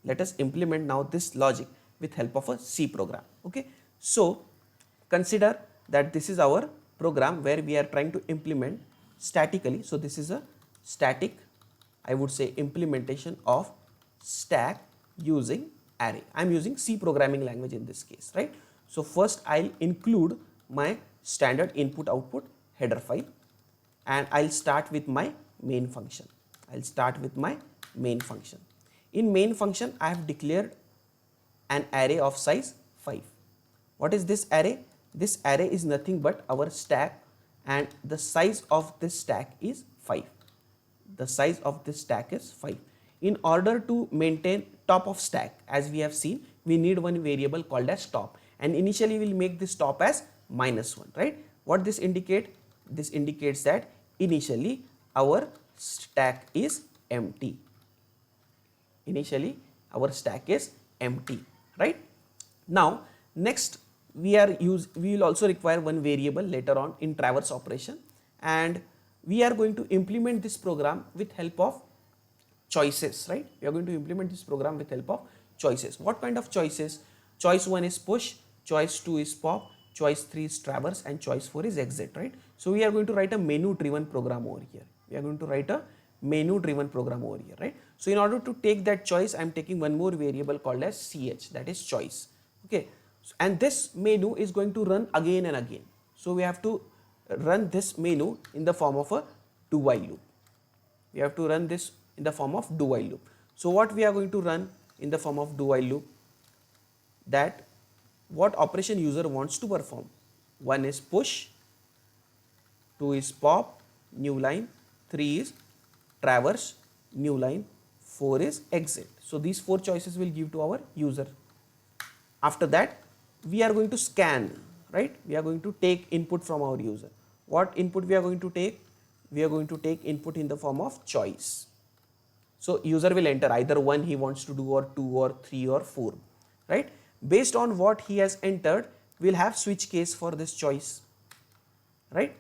Let us implement now this logic with help of a C program. Okay, so consider that this is our program where we are trying to implement statically. So this is a static, I would say, implementation of stack using array. I am using C programming language in this case, right? So first I'll include my standard input output header file, and I'll start with my main function. I'll start with my main function. In main function, I have declared an array of size 5. What is this array? This array is nothing but our stack, and the size of this stack is 5. The size of this stack is 5. In order to maintain top of stack, as we have seen, we need one variable called as top, and initially we will make this top as -1, right? What this indicate? This indicates that initially our stack is empty. Initially our stack is empty, right? Now next we will also require one variable later on in traverse operation, and we are going to implement this program with help of choices, right? We are going to implement this program with help of choices. What kind of choices? Choice 1 is push, choice 2 is pop, choice 3 is traverse, and choice 4 is exit, right? So we are going to write a menu driven program over here. We are going to write a menu driven program over here, right? So in order to take that choice, I am taking one more variable called as ch, that is choice. Okay, and this menu is going to run again and again. So we have to run this menu in the form of a do while loop. We have to run this in the form of do while loop. So what we are going to run in the form of do while loop, that what operation user wants to perform. 1 is push, 2 is pop, new line, 3 is traverse, new line, 4 is exit. So these 4 choices will give to our user. After that we are going to scan, right? We are going to take input from our user. What input we are going to take? We are going to take input in the form of choice. So user will enter either 1 he wants to do, or 2 or 3 or 4, right? Based on what he has entered, we'll have switch case for this choice, right?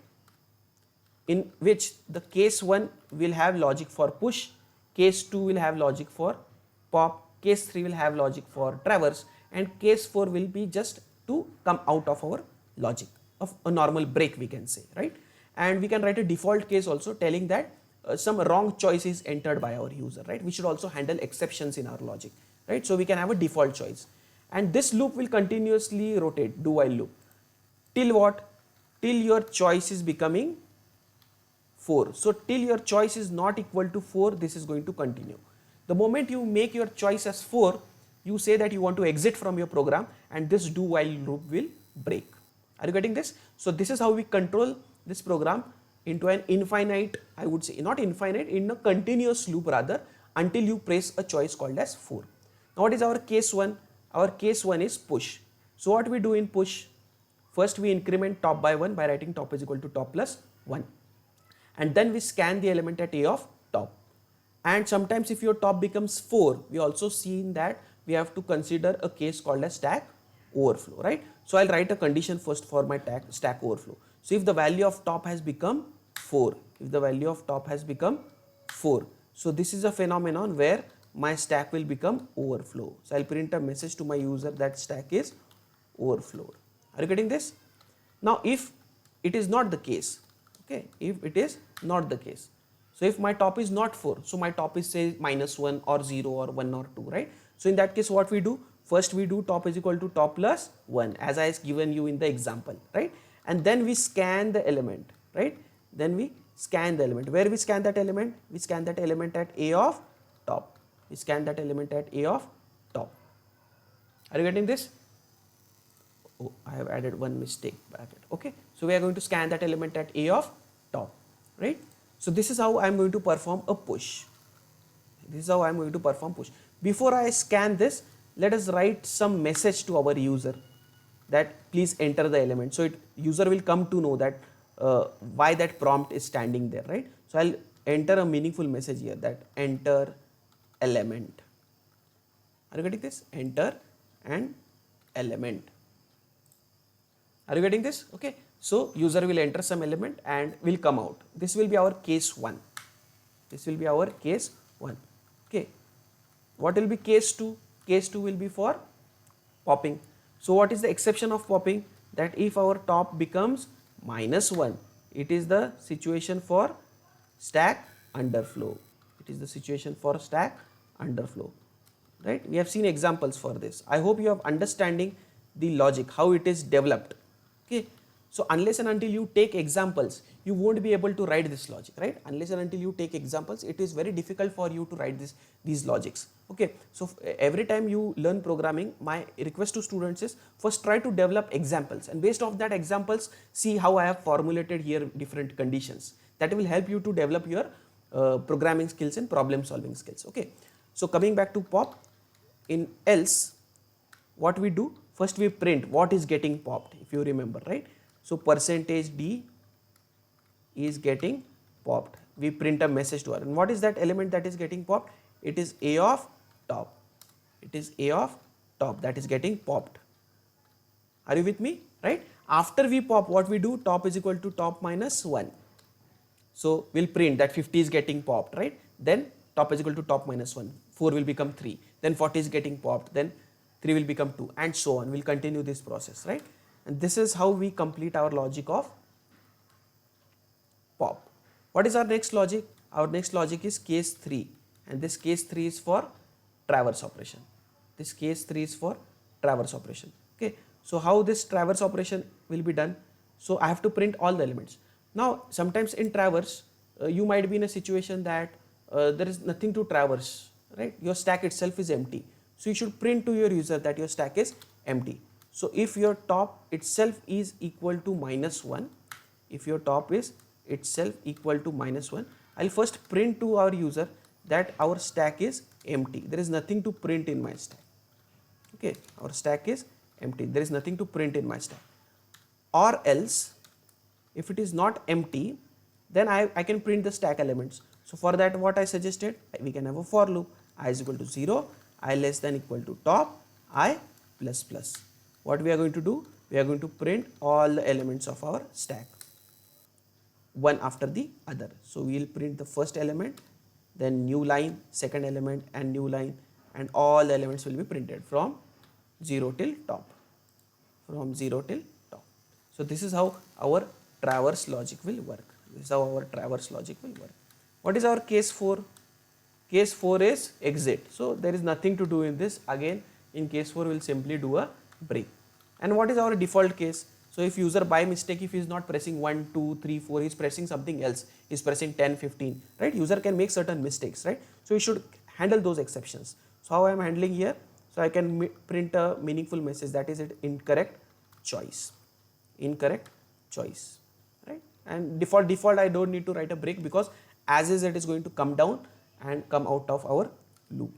In which the case 1 will have logic for push, case 2 will have logic for pop, case 3 will have logic for traverse, and case 4 will be just to come out of our logic of a normal break, we can say, right? And we can write a default case also telling that some wrong choice is entered by our user, right? We should also handle exceptions in our logic, right? So we can have a default choice, and this loop will continuously rotate, do while loop, till what? Till your choice is becoming 4. So till your choice is not equal to 4, this is going to continue. The moment you make your choice as 4, you say that you want to exit from your program, and this do while loop will break. Are you getting this? So this is how we control this program into an infinite, I would say, not infinite, in a continuous loop rather, until you press a choice called as 4. Now what is our case 1? Our case 1 is push. So what we do in push? First we increment top by 1 by writing top is equal to top plus 1. And then we scan the element at a of top. And sometimes if your top becomes 4, we also seen that we have to consider a case called as stack overflow, right? So I'll write a condition first for my stack overflow. So if the value of top has become 4, if the value of top has become 4, so this is a phenomenon where my stack will become overflow. So I'll print a message to my user that stack is overflowed. Are you getting this? Now if it is not the case, okay, if it is not the case, so if my top is not 4, so my top is say -1 or 0 or 1 or 2, right? So in that case what we do? First we do top is equal to top plus 1 as I have given you in the example, right? And then we scan the element, right? Then we scan the element. Where we scan that element? We scan that element at a of top. We scan that element at a of top. Are you getting this? Oh, I have added one mistake bracket. Okay, so we are going to scan that element at a of top, right? So this is how I am going to perform a push. This is how I am going to perform push. Before I scan this, let us write some message to our user that please enter the element. So user will come to know that why that prompt is standing there, right? So I'll enter a meaningful message here that enter element. Are you getting this? Enter an element. Are you getting this? Okay. So user will enter some element and will come out. This will be our case 1. This will be our case 1. Okay. What will be case 2? Case 2 will be for popping. So what is the exception of popping? That if our top becomes -1, it is the situation for stack underflow. It is the situation for stack underflow, right? We have seen examples for this. I hope you have understanding the logic, how it is developed. Okay, so unless and until you take examples, you won't be able to write this logic, right? Unless and until you take examples, it is very difficult for you to write these logics. Okay, so every time you learn programming, my request to students is first try to develop examples, and based off that examples, see how I have formulated here different conditions. That will help you to develop your programming skills and problem solving skills. Okay, so coming back to pop, in else, what we do, first we print what is getting popped, if you remember, right? So %d is getting popped. We print a message to her, and what is that element that is getting popped? It is a of top. It is a of top that is getting popped. Are you with me? Right? After we pop, what we do? Top is equal to top minus 1. So we'll print that 50 is getting popped, right? Then top is equal to top minus 1. 4 will become 3. Then 40 is getting popped. Then 3 will become 2, and so on. We'll continue this process, right? And this is how we complete our logic of pop. What is our next logic? Our next logic is case 3, and this case 3 is for traverse operation. This case 3 is for traverse operation. Okay, so how this traverse operation will be done? So I have to print all the elements. Now sometimes in traverse, you might be in a situation that there is nothing to traverse, right? Your stack itself is empty. So you should print to your user that your stack is empty. So if your top itself is equal to -1, if your top is itself equal to -1, I'll first print to our user that our stack is empty. There is nothing to print in my stack. Okay, our stack is empty. There is nothing to print in my stack. Or else, if it is not empty, then I can print the stack elements. So for that, what I suggested, we can have a for loop. I is equal to 0, I less than equal to top, I plus plus. What we are going to do? We are going to print all the elements of our stack, one after the other. So we will print the first element, then new line, second element, and new line, and all the elements will be printed from 0 till top. From 0 till top. So this is how our traverse logic will work. This is how our traverse logic will work. What is our case 4? Case 4 is exit. So there is nothing to do in this. Again, in case 4, we will simply do a break. And what is our default case? So if user by mistake, if he is not pressing 1, 2, 3, 4, he is pressing something else, he is pressing 10, 15, right? User can make certain mistakes, right? So we should handle those exceptions. So how I am handling here? So I can print a meaningful message, that is it, incorrect choice. Incorrect choice, right? And default I don't need to write a break, because as is it is going to come down and come out of our loop.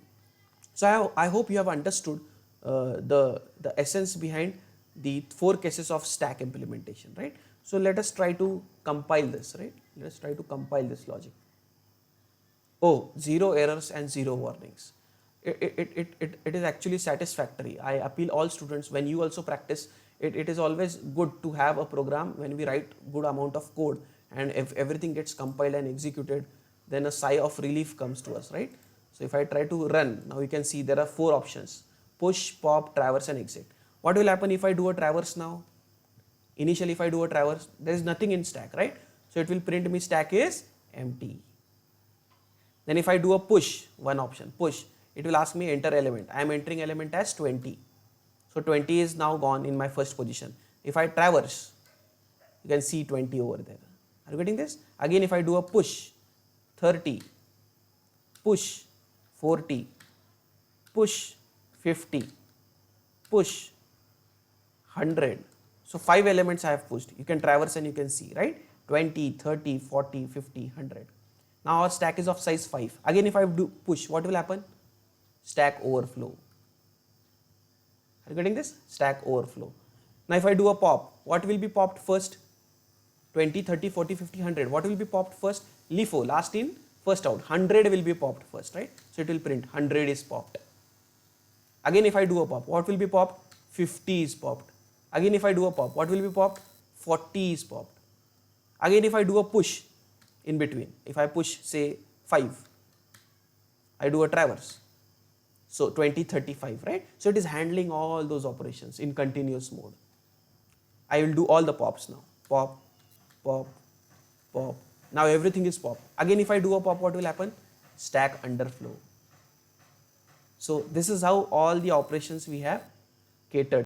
So I hope you have understood the essence behind the 4 cases of stack implementation, right? So let us try to compile this, right? Let us try to compile this logic. Oh, 0 errors and 0 warnings. It is actually satisfactory. I appeal all students, when you also practice, it is always good to have a program when we write good amount of code, and if everything gets compiled and executed, then a sigh of relief comes to us, right? So if I try to run, now you can see there are 4 options: push, pop, traverse, and exit. What will happen if I do a traverse now? Initially, if I do a traverse, there is nothing in stack, right? So it will print me stack is empty. Then if I do a push, one option, push, it will ask me enter element. I am entering element as 20. So 20 is now gone in my first position. If I traverse, you can see 20 over there. Are you getting this? Again, if I do a push, 30, push, 40, push, 50, push, 100. So 5 elements I have pushed. You can traverse and you can see, right? 20, 30, 40, 50, 100. Now our stack is of size 5. Again, if I do push, what will happen? Stack overflow. Are you getting this? Stack overflow. Now if I do a pop, what will be popped first? 20, 30, 40, 50, 100. What will be popped first? LIFO, last in, first out. 100 will be popped first, right? So it will print 100 is popped. Again, if I do a pop, what will be popped? 50 is popped. Again, if I do a pop, what will be popped? 40 is popped. Again, if I do a push in between, if I push say 5, I do a traverse. So 2035, right? So it is handling all those operations in continuous mode. I will do all the pops now. Pop, pop, pop. Now everything is pop. Again, if I do a pop, what will happen? Stack underflow. So this is how all the operations we have catered.